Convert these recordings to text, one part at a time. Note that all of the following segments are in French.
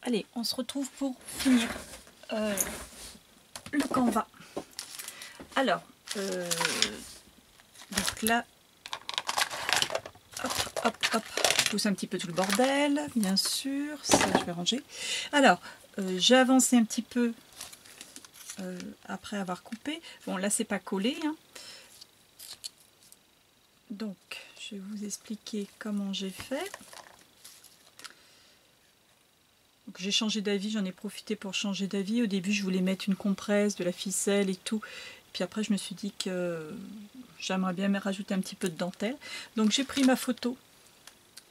Allez, on se retrouve pour finir le canevas. Alors, donc là, hop, hop, hop, je pousse un petit peu tout le bordel, bien sûr, ça je vais ranger. Alors, j'ai avancé un petit peu après avoir coupé. Bon, là c'est pas collé, hein. Donc, je vais vous expliquer comment j'ai fait. J'ai changé d'avis, j'en ai profité pour changer d'avis. Au début, je voulais mettre une compresse, de la ficelle et tout. Puis après, je me suis dit que j'aimerais bien me rajouter un petit peu de dentelle. Donc j'ai pris ma photo,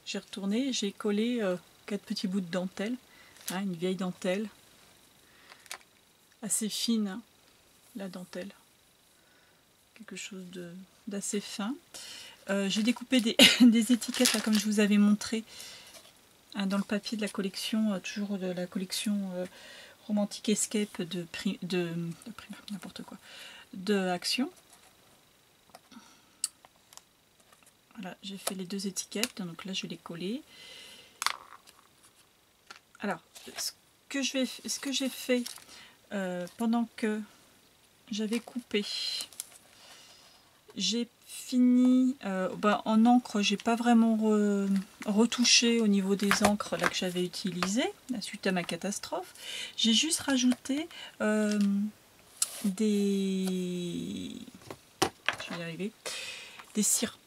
j'ai retourné, j'ai collé 4 petits bouts de dentelle. Hein, une vieille dentelle, assez fine, hein, la dentelle. Quelque chose d'assez fin. J'ai découpé des, des étiquettes, là, comme je vous avais montré, hein, dans le papier de la collection, toujours de la collection Romantic Escape de n'importe quoi, de Action. Voilà, j'ai fait les 2 étiquettes, donc là je vais les coller. Alors, ce que j'ai fait pendant que j'avais coupé, j'ai fini en encre. J'ai pas vraiment retouché au niveau des encres là que j'avais utilisées suite à ma catastrophe. J'ai juste rajouté des, je vais y arriver, des cires,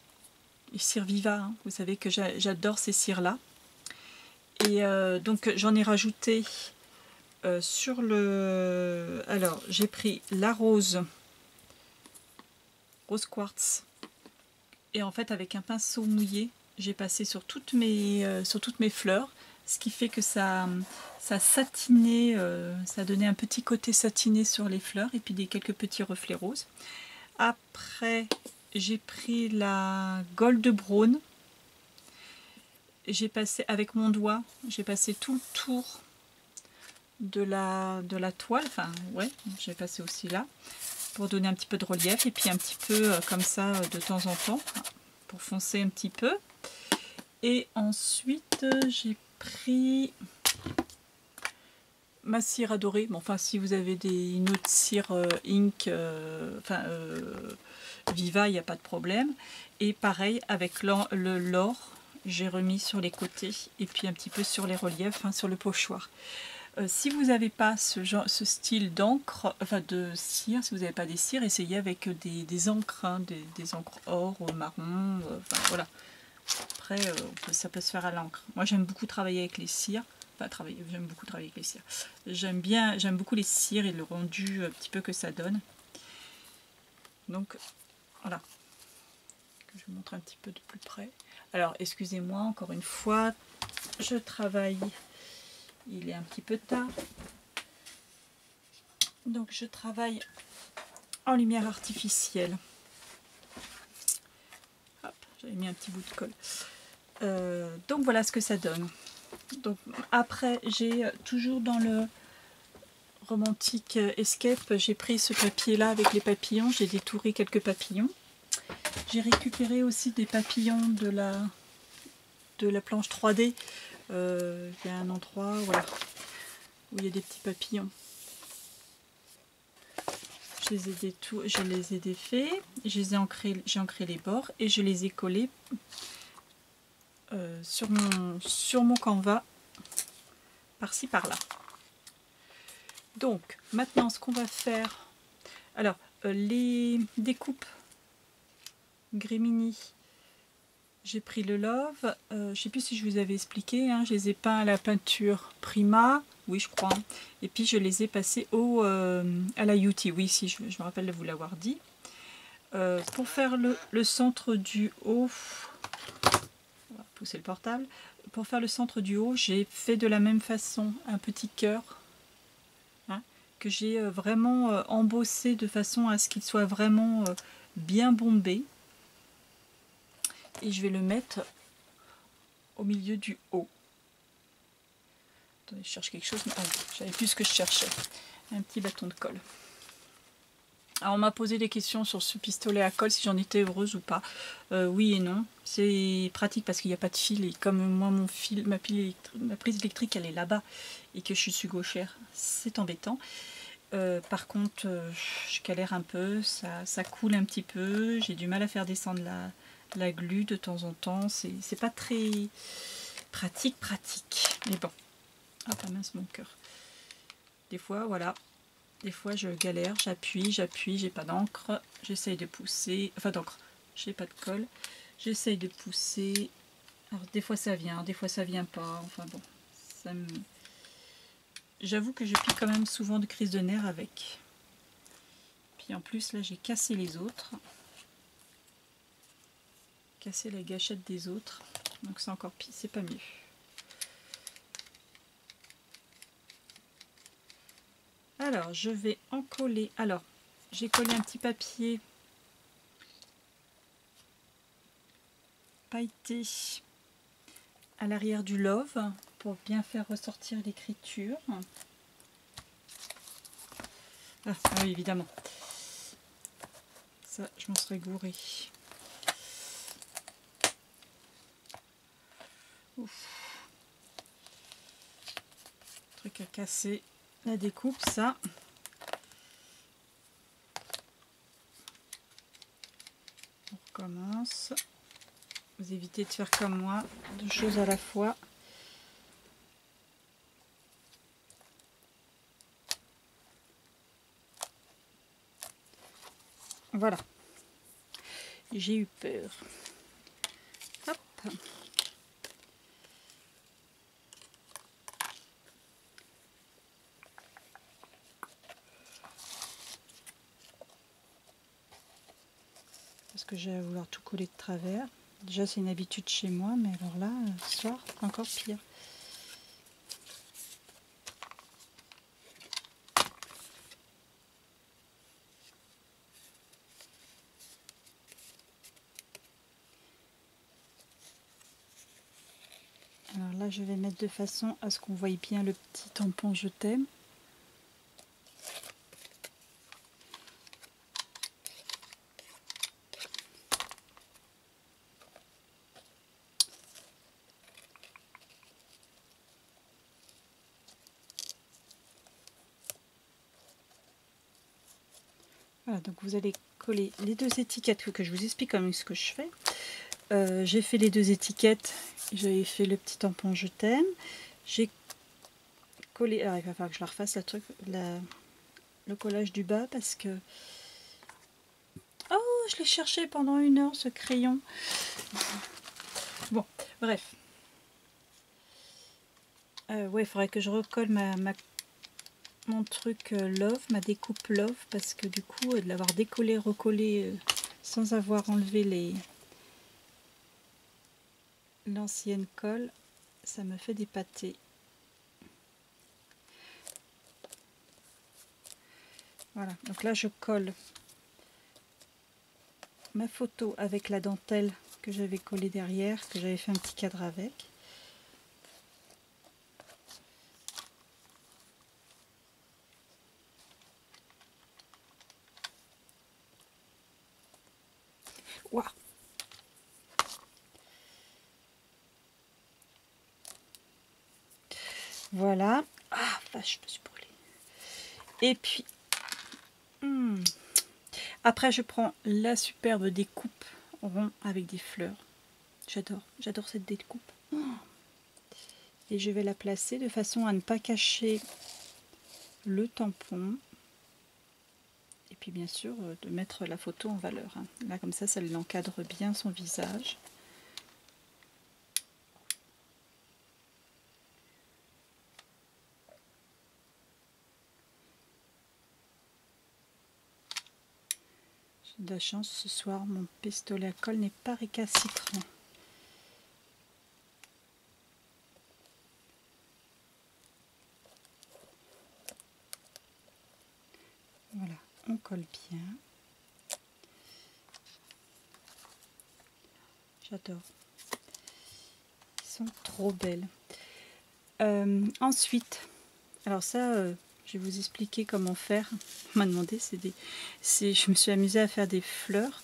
les cires Viva, hein. Vous savez que j'adore ces cires là. Et donc j'en ai rajouté sur le... Alors j'ai pris la rose quartz, et en fait avec un pinceau mouillé j'ai passé sur toutes mes fleurs, ce qui fait que ça satinait, ça donnait un petit côté satiné sur les fleurs et puis quelques petits reflets roses. Après j'ai pris la gold brown, j'ai passé avec mon doigt, j'ai passé tout le tour de la toile, enfin ouais, j'ai passé aussi là pour donner un petit peu de relief, et puis un petit peu comme ça de temps en temps pour foncer un petit peu. Et ensuite j'ai pris ma cire adorée. Bon, enfin si vous avez une autre cire ink, Viva, il n'y a pas de problème. Et pareil avec l'or, j'ai remis sur les côtés et puis un petit peu sur les reliefs, hein, sur le pochoir. Si vous n'avez pas ce style d'encre, enfin de cire, si vous n'avez pas des cires, essayez avec des encres, hein, des encres or, marron, enfin voilà. Après, ça peut se faire à l'encre. Moi, j'aime beaucoup travailler avec les cires. Enfin, j'aime beaucoup travailler avec les cires. J'aime beaucoup les cires et le rendu un petit peu que ça donne. Donc, voilà. Je vous montre un petit peu de plus près. Alors, excusez-moi, encore une fois, je travaille. Il est un petit peu tard. Donc, je travaille en lumière artificielle. Hop, j'avais mis un petit bout de colle. Donc, voilà ce que ça donne. Donc après, j'ai toujours dans le Romantic Escape, j'ai pris ce papier là avec les papillons, j'ai détouré quelques papillons. J'ai récupéré aussi des papillons de la planche 3D. Il y a un endroit, voilà, où il y a des petits papillons. Je les ai défaits, j'ai ancré les bords et je les ai collés sur mon canevas, par-ci par-là. Donc maintenant ce qu'on va faire, alors les découpes Grimini, j'ai pris le Love, je ne sais plus si je vous avais expliqué, hein, je les ai peints à la peinture Prima, oui je crois, et puis je les ai passés à la UT, oui si je me rappelle de vous l'avoir dit. Pour faire le centre du haut, on va pousser le portable, pour faire le centre du haut, j'ai fait de la même façon un petit cœur, que j'ai vraiment embossé de façon à ce qu'il soit vraiment bien bombé. Et je vais le mettre au milieu du haut. Attendez, je cherche quelque chose. Ah, j'avais plus ce que je cherchais. Un petit bâton de colle. Alors on m'a posé des questions sur ce pistolet à colle, si j'en étais heureuse ou pas. Oui et non. C'est pratique parce qu'il n'y a pas de fil. Et comme moi, ma prise électrique, elle est là-bas et que je suis gauchère, c'est embêtant. Par contre, je galère un peu, ça coule un petit peu. J'ai du mal à faire descendre la glu de temps en temps. C'est pas très pratique. Mais bon. Ah, pas mince mon cœur. Des fois, voilà. Des fois je galère, j'appuie, j'ai pas d'encre, j'essaye de pousser, enfin d'encre, j'ai pas de colle, j'essaye de pousser, alors des fois ça vient pas, enfin bon, j'avoue que je pique quand même souvent de crise de nerfs avec. Puis en plus là j'ai cassé les autres, cassé la gâchette des autres, donc c'est encore pire, c'est pas mieux. Alors je vais en coller, alors j'ai collé un petit papier pailleté à l'arrière du love pour bien faire ressortir l'écriture. Ah oui, évidemment. Ça, je m'en serais gourée. Ouf. Truc à casser. La découpe, ça. On recommence. Vous évitez de faire comme moi, 2 choses à la fois. Voilà. J'ai eu peur. Hop. Parce que j'ai à vouloir tout coller de travers. Déjà c'est une habitude chez moi, mais alors là, ce soir, c'est encore pire. Alors là, je vais mettre de façon à ce qu'on voie bien le petit tampon je t'aime. Voilà, donc vous allez coller les 2 étiquettes que je vous explique quand même ce que je fais. J'ai fait les 2 étiquettes, j'avais fait le petit tampon je t'aime, j'ai collé, alors il va falloir que je la refasse le collage du bas parce que oh je l'ai cherché pendant 1 heure ce crayon. Bon bref, ouais il faudrait que je recolle mon truc love, ma découpe love, parce que du coup de l'avoir décollé, recollé sans avoir enlevé l'ancienne colle, ça me fait des pâtés. Voilà, donc là je colle ma photo avec la dentelle que j'avais collée derrière, que j'avais fait un petit cadre avec. Waouh! Voilà. Ah, vache, je me suis brûlée. Et puis, après, je prends la superbe découpe rond avec des fleurs. J'adore cette découpe. Et je vais la placer de façon à ne pas cacher le tampon. Et puis, bien sûr, de mettre la photo en valeur. Là, comme ça l'encadre bien son visage. J'ai de la chance, ce soir, mon pistolet à colle n'est pas récalcitrant. Voilà, on colle bien. J'adore. Ils sont trop belles. Ensuite, alors ça, je vais vous expliquer comment faire. On m'a demandé, je me suis amusée à faire des fleurs.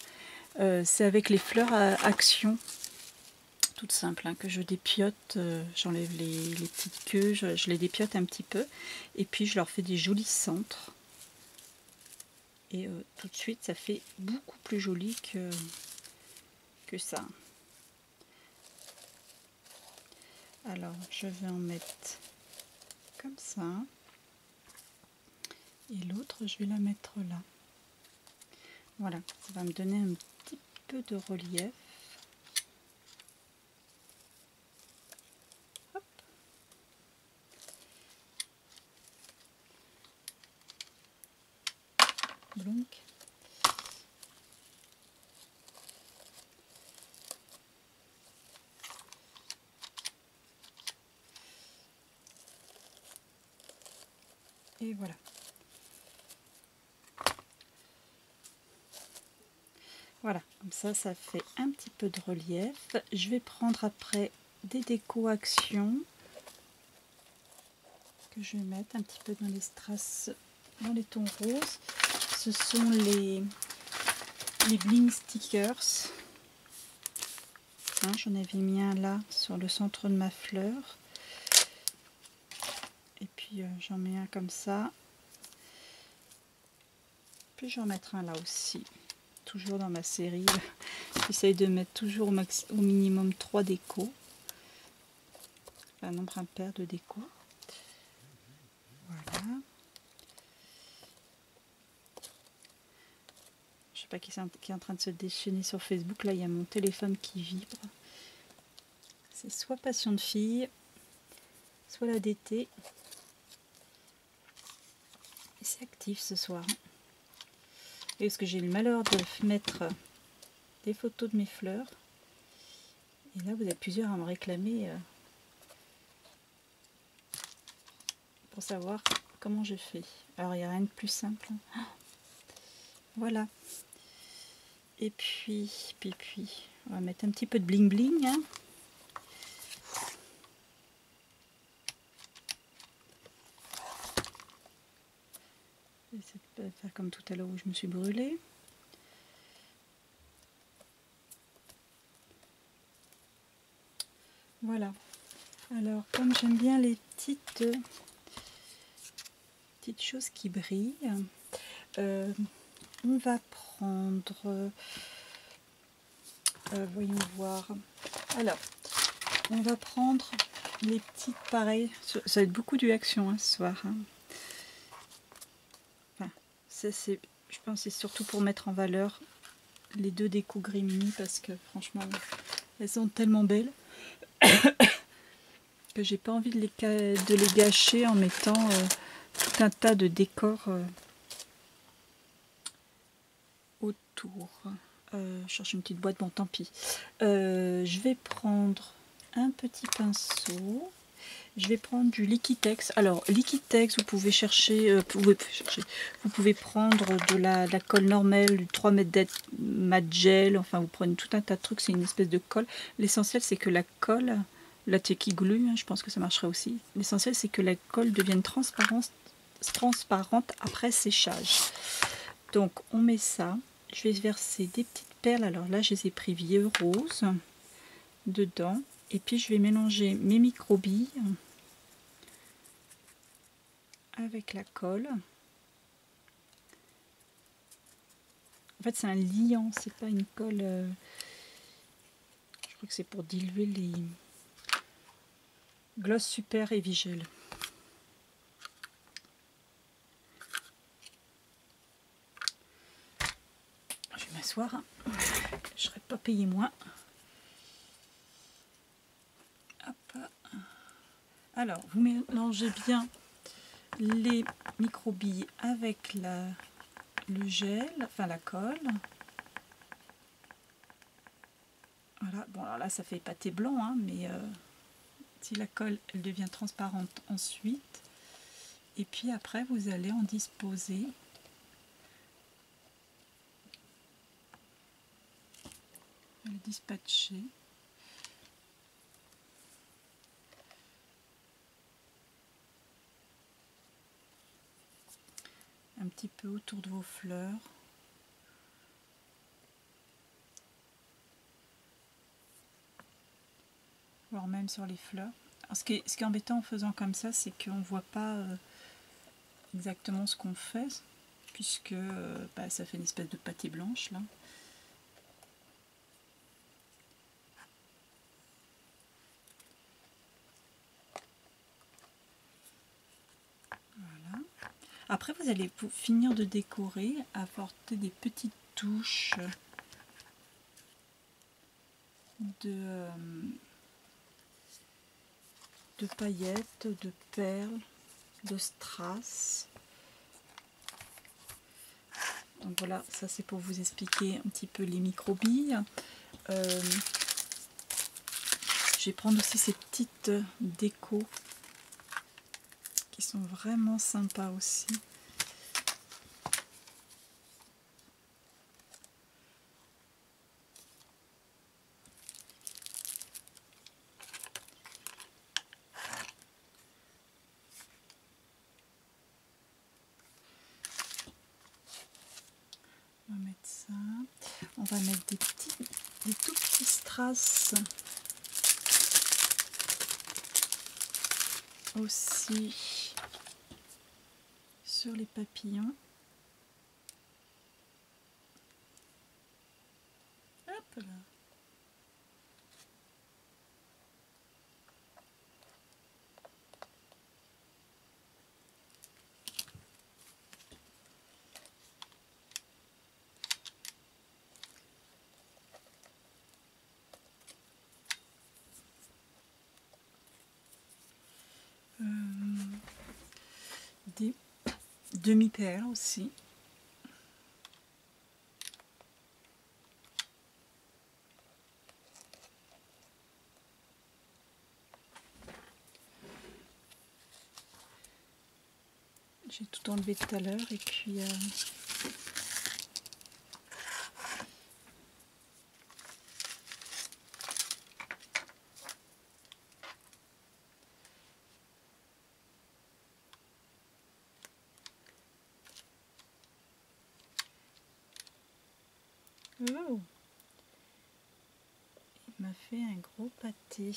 C'est avec les fleurs à action, toutes simples, hein, que je dépiote. J'enlève les petites queues, je les dépiote un petit peu. Et puis je leur fais des jolis centres. Et tout de suite, ça fait beaucoup plus joli que ça. Alors, je vais en mettre comme ça. Et l'autre, je vais la mettre là. Voilà, ça va me donner un petit peu de relief. Hop. Donc. Et voilà. Voilà, comme ça fait un petit peu de relief. Je vais prendre après des déco actions que je vais mettre un petit peu dans les strass, dans les tons roses. Ce sont les bling stickers. Hein, j'en avais mis un là sur le centre de ma fleur. Et puis j'en mets un comme ça. Puis j'en mettrai un là aussi. Toujours dans ma série. J'essaye de mettre toujours au minimum 3 décos. Un nombre impair de décos. Voilà. Je sais pas qui est en train de se déchaîner sur Facebook. Là, il y a mon téléphone qui vibre. C'est soit Passion de fille, soit la DT. Et c'est actif ce soir. Et parce que j'ai le malheur de mettre des photos de mes fleurs. Et là, vous êtes plusieurs à me réclamer pour savoir comment je fais. Alors, il n'y a rien de plus simple. Voilà. Et puis, on va mettre un petit peu de bling bling. Hein. J'essaie de pas faire comme tout à l'heure où je me suis brûlée. Voilà. Alors, comme j'aime bien les petites choses qui brillent, on va prendre... voyons voir. Alors, on va prendre les petites pareilles. Ça va être beaucoup du action hein, ce soir. Hein. Enfin, ça c'est, je pense que c'est surtout pour mettre en valeur les deux décos Grimini parce que franchement, elles sont tellement belles que j'ai pas envie de les gâcher en mettant tout un tas de décors autour. Je cherche une petite boîte, bon tant pis. Je vais prendre un petit pinceau. Je vais prendre du Liquitex. Alors Liquitex, vous pouvez chercher, vous pouvez prendre de la colle normale, du 3 mètres de mat gel. Enfin, vous prenez tout un tas de trucs. C'est une espèce de colle. L'essentiel, c'est que la colle, la Teki Glue, hein, je pense que ça marcherait aussi. L'essentiel, c'est que la colle devienne transparente après séchage. Donc, on met ça. Je vais verser des petites perles. Alors là, je les ai pris vieux rose dedans. Et puis, je vais mélanger mes microbilles avec la colle. En fait, c'est un liant, c'est pas une colle. Je crois que c'est pour diluer les Gloss Super Heavy Gel. Je vais m'asseoir. Je serais pas payé moins. Hop. Alors, vous mélangez bien les microbilles avec le gel, enfin la colle. Voilà, bon alors là ça fait pâté blanc, hein, mais si la colle elle devient transparente ensuite, et puis après vous allez en disposer le dispatcher. un petit peu autour de vos fleurs. Voire même sur les fleurs. Alors, ce qui est embêtant en faisant comme ça, c'est qu'on ne voit pas exactement ce qu'on fait, puisque bah, ça fait une espèce de pâté blanche là. Voilà. Après, vous allez finir de décorer, apporter des petites touches de paillettes, de perles, de strass. Donc voilà, ça c'est pour vous expliquer un petit peu les microbilles. Je vais prendre aussi ces petites décos qui sont vraiment sympas aussi. On va mettre ça. On va mettre des tout petits strass aussi sur les papillons. Hop là. Des demi-perles aussi. J'ai tout enlevé tout à l'heure et puis oh, il m'a fait un gros pâté.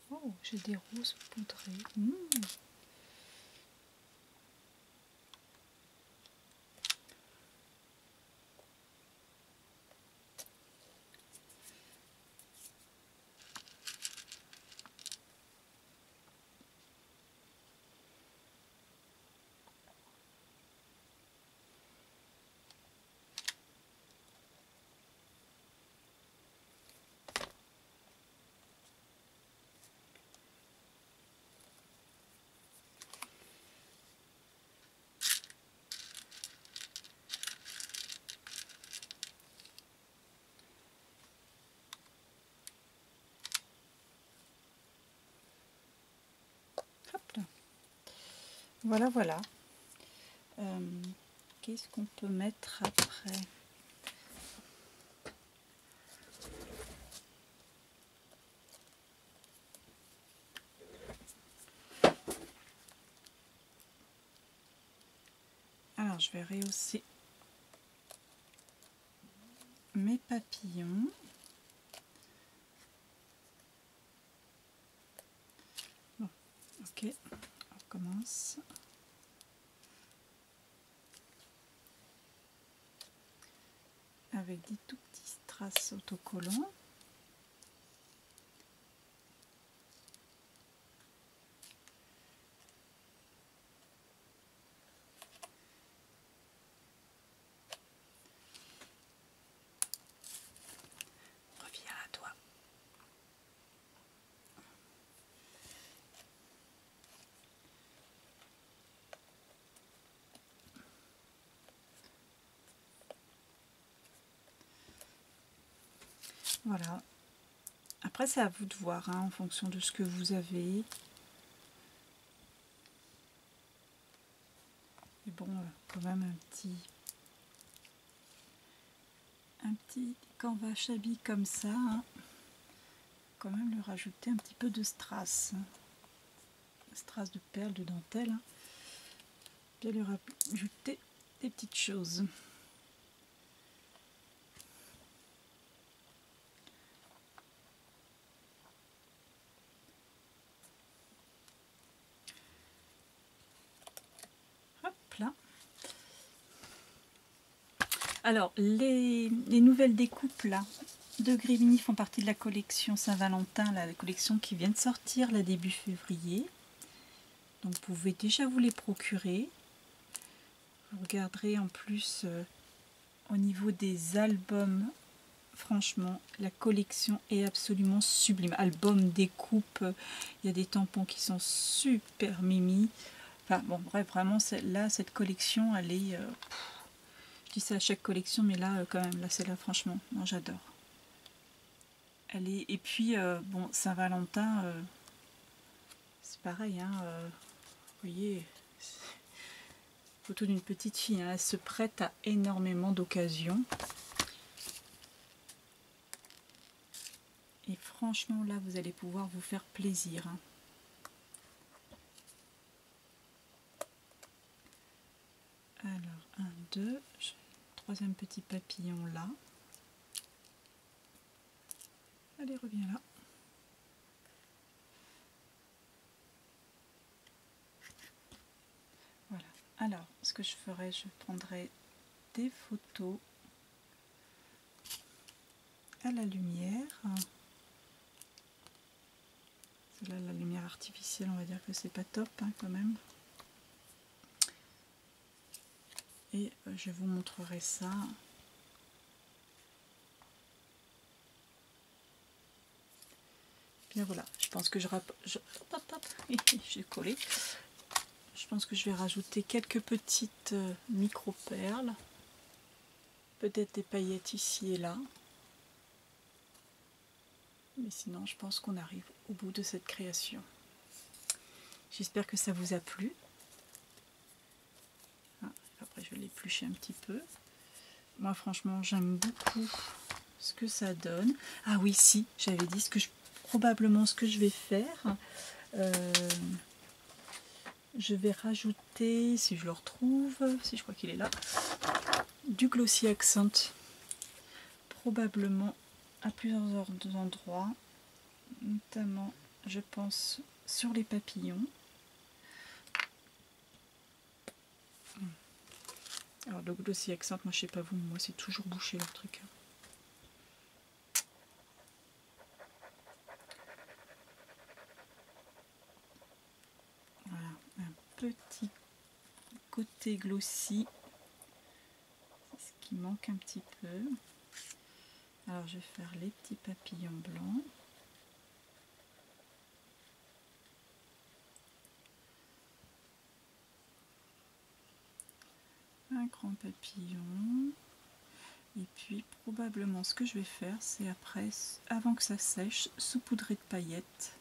Oh, j'ai des roses poudrées. Hop là. Voilà, voilà. Qu'est-ce qu'on peut mettre après? Alors, je vais rehausser mes papillons. Bon, ok, on commence. Avec des tout petits strass autocollants. Reviens à toi. Voilà. Après, c'est à vous de voir, hein, en fonction de ce que vous avez. Et bon, quand même un un petit canvas shabby comme ça, hein. Quand même lui rajouter un petit peu de strass, strass de perles, de dentelle, hein. Bien lui rajouter des petites choses. Hop là. Alors les nouvelles découpes là de Grimini font partie de la collection Saint-Valentin, la collection qui vient de sortir là début février. Donc vous pouvez déjà vous les procurer. Vous regarderez en plus au niveau des albums, franchement la collection est absolument sublime. Album, découpe, il y a des tampons qui sont super mimi. Enfin bon bref, vraiment là cette collection elle est... je dis ça à chaque collection mais là quand même, là celle-là franchement, moi j'adore. Elle est... Et puis bon, Saint-Valentin, c'est pareil, hein, vous voyez, photo d'une petite fille, hein, elle se prête à énormément d'occasions. Et franchement là vous allez pouvoir vous faire plaisir, hein. Alors 1, 2, troisième petit papillon là. Allez, reviens là. Voilà. Alors ce que je ferai, je prendrai des photos à la lumière. Là, la lumière artificielle, on va dire que c'est pas top, hein, quand même. Et je vous montrerai ça. Bien voilà, je pense que j'ai collé. Je pense que je vais rajouter quelques petites micro-perles. Peut-être des paillettes ici et là. Mais sinon, je pense qu'on arrive au bout de cette création. J'espère que ça vous a plu. Ah, après, je vais l'éplucher un petit peu. Moi, franchement, j'aime beaucoup ce que ça donne. Ah oui, si, j'avais dit probablement ce que je vais faire. Je vais rajouter, si je le retrouve, si je crois qu'il est là, du Glossy Accent. Probablement à plusieurs endroits, notamment, je pense, sur les papillons. Alors le Glossy Accent, moi je sais pas vous, moi c'est toujours bouché leur truc. Voilà, un petit côté glossy, c'est ce qui manque un petit peu. Alors je vais faire les petits papillons blancs. Un grand papillon. Et puis probablement ce que je vais faire, c'est après, avant que ça sèche, saupoudrer de paillettes.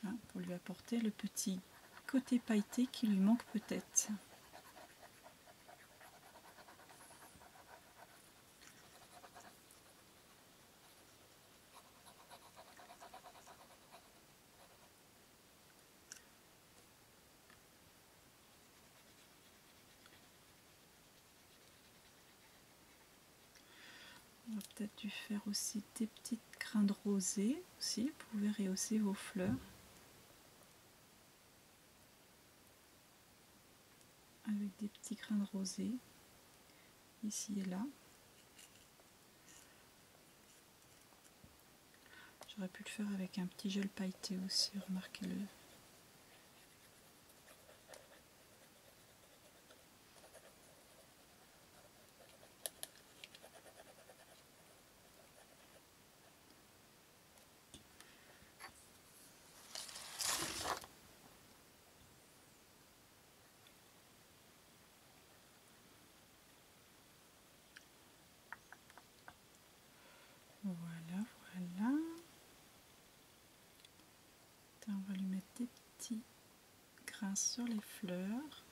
Hein, pour lui apporter le petit côté pailleté qui lui manque peut-être. On va peut-être dû faire aussi des petites grains de rosée aussi, vous pouvez rehausser vos fleurs. Avec des petits grains de rosée, ici et là. J'aurais pu le faire avec un petit gel pailleté aussi, remarquez-le. Voilà, voilà. On va lui mettre des petits grains sur les fleurs.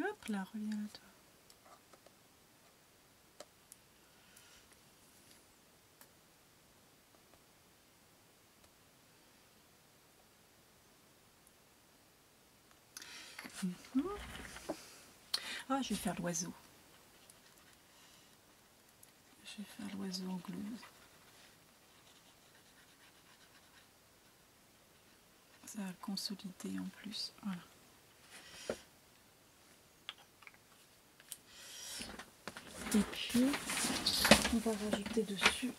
Hop là, reviens à toi. Ah, je vais faire l'oiseau. Je vais faire l'oiseau en glouze. Ça va consolider en plus. Voilà. Et puis, on va rajouter dessus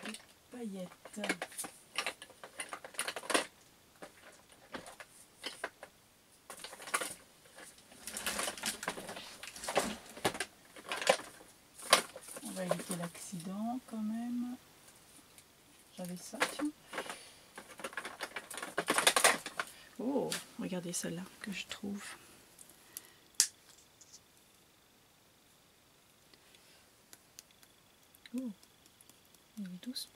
des paillettes. On va éviter l'accident quand même. J'avais ça, tiens. Oh, regardez celle-là que je trouve. Oh, elle est douce.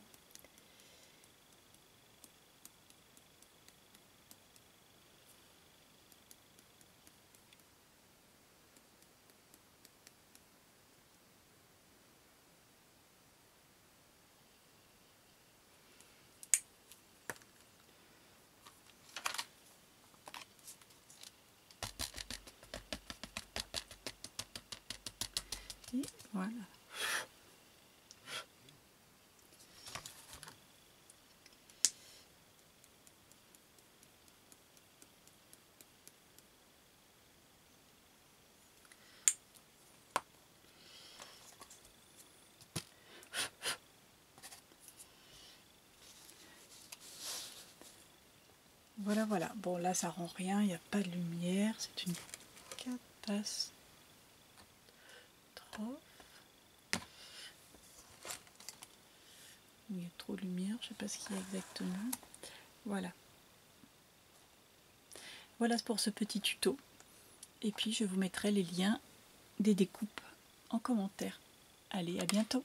Et voilà. Voilà, voilà. Bon, là, ça rend rien. Il n'y a pas de lumière. C'est une catastrophe. Il y a trop de lumière. Je ne sais pas ce qu'il y a exactement. Voilà. Voilà pour ce petit tuto. Et puis, je vous mettrai les liens des découpes en commentaire. Allez, à bientôt!